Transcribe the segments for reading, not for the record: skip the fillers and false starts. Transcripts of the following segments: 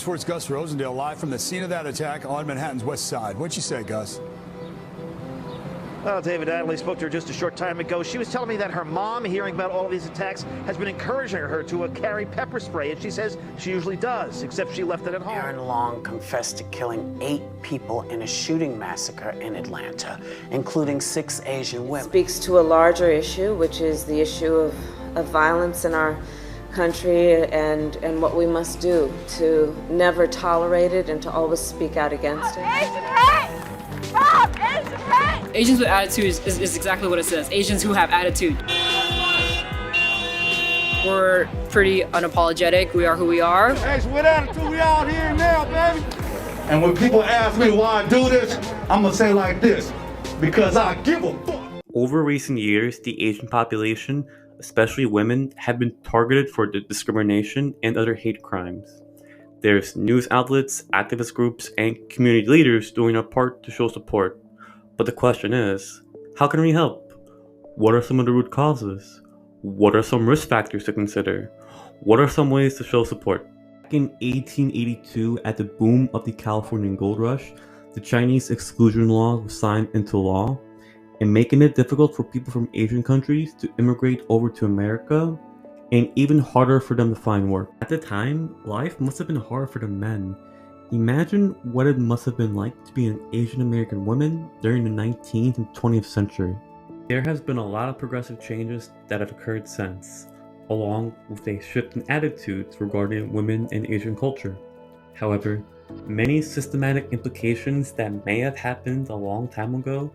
Sports Gus Rosendale live from the scene of that attack on Manhattan's West Side. What'd you say, Gus? Well, David Adley spoke to her just a short time ago. She was telling me that her mom, hearing about all of these attacks, has been encouraging her to carry pepper spray, and she says she usually does, except she left it at home. Aaron Long confessed to killing 8 people in a shooting massacre in Atlanta, including 6 Asian women. Speaks to a larger issue, which is the issue of violence in our country and what we must do to never tolerate it and to always speak out against it. Asian hate! Stop Asian hate! Asians with attitude is exactly what it says. Asians who have attitude. We're pretty unapologetic. We are who we are. Asian with attitude, we out here now, baby. And when people ask me why I do this, I'm gonna say like this, because I give a fuck. Over recent years, the Asian population, especially women, have been targeted for discrimination and other hate crimes. There's news outlets, activist groups, and community leaders doing their part to show support. But the question is, how can we help? What are some of the root causes? What are some risk factors to consider? What are some ways to show support? Back in 1882, at the boom of the Californian gold rush, the Chinese exclusion law was signed into law, and making it difficult for people from Asian countries to immigrate over to America, and even harder for them to find work. At the time, life must have been hard for the men. Imagine what it must have been like to be an Asian American woman during the 19th and 20th century. There has been a lot of progressive changes that have occurred since, along with a shift in attitudes regarding women and Asian culture. However, many systematic implications that may have happened a long time ago,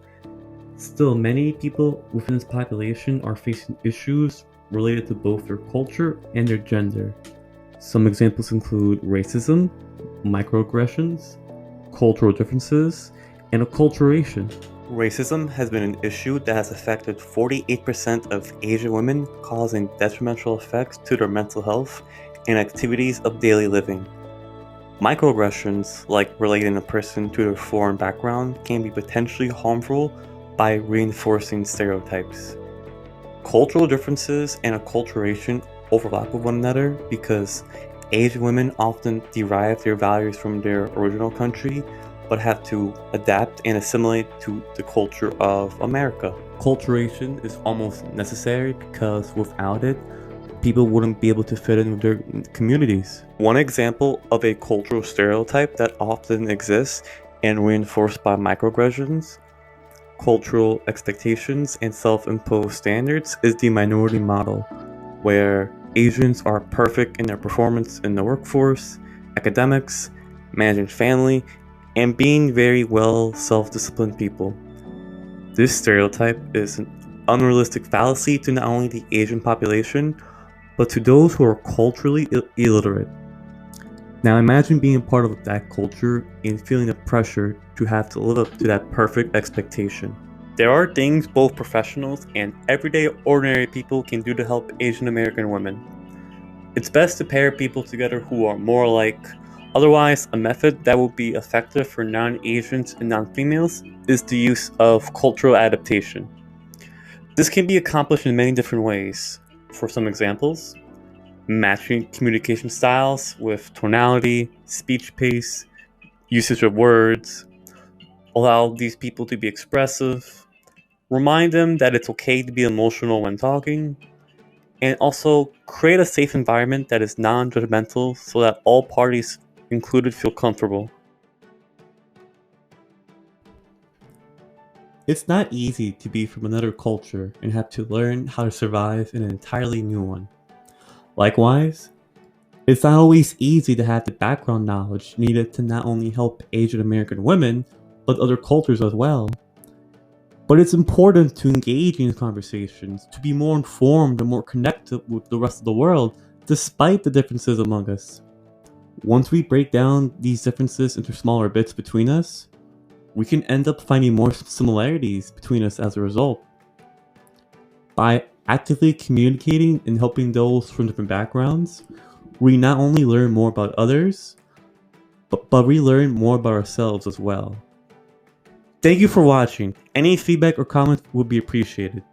still many people within this population are facing issues related to both their culture and their gender. Some examples include racism, microaggressions, cultural differences, and acculturation. Racism has been an issue that has affected 48% of Asian women, causing detrimental effects to their mental health and activities of daily living. Microaggressions, like relating a person to their foreign background, can be potentially harmful by reinforcing stereotypes. Cultural differences and acculturation overlap with one another because Asian women often derive their values from their original country but have to adapt and assimilate to the culture of America. Acculturation is almost necessary because without it, people wouldn't be able to fit in with their communities. One example of a cultural stereotype that often exists and reinforced by microaggressions, cultural expectations, and self-imposed standards is the minority model, where Asians are perfect in their performance in the workforce, academics, managing family, and being very well self-disciplined people. This stereotype is an unrealistic fallacy to not only the Asian population, but to those who are culturally illiterate. Now imagine being a part of that culture and feeling the pressure to have to live up to that perfect expectation. There are things both professionals and everyday ordinary people can do to help Asian American women. It's best to pair people together who are more alike. Otherwise, a method that will be effective for non-Asians and non-females is the use of cultural adaptation. This can be accomplished in many different ways. For some examples, matching communication styles with tonality, speech pace, usage of words, allow these people to be expressive, remind them that it's okay to be emotional when talking, and also create a safe environment that is non-judgmental so that all parties included feel comfortable. It's not easy to be from another culture and have to learn how to survive in an entirely new one. Likewise, it's not always easy to have the background knowledge needed to not only help Asian American women, but other cultures as well. But it's important to engage in these conversations, to be more informed and more connected with the rest of the world, despite the differences among us. Once we break down these differences into smaller bits between us, we can end up finding more similarities between us as a result. By actively communicating and helping those from different backgrounds, we not only learn more about others, but we learn more about ourselves as well. Thank you for watching. Any feedback or comments would be appreciated.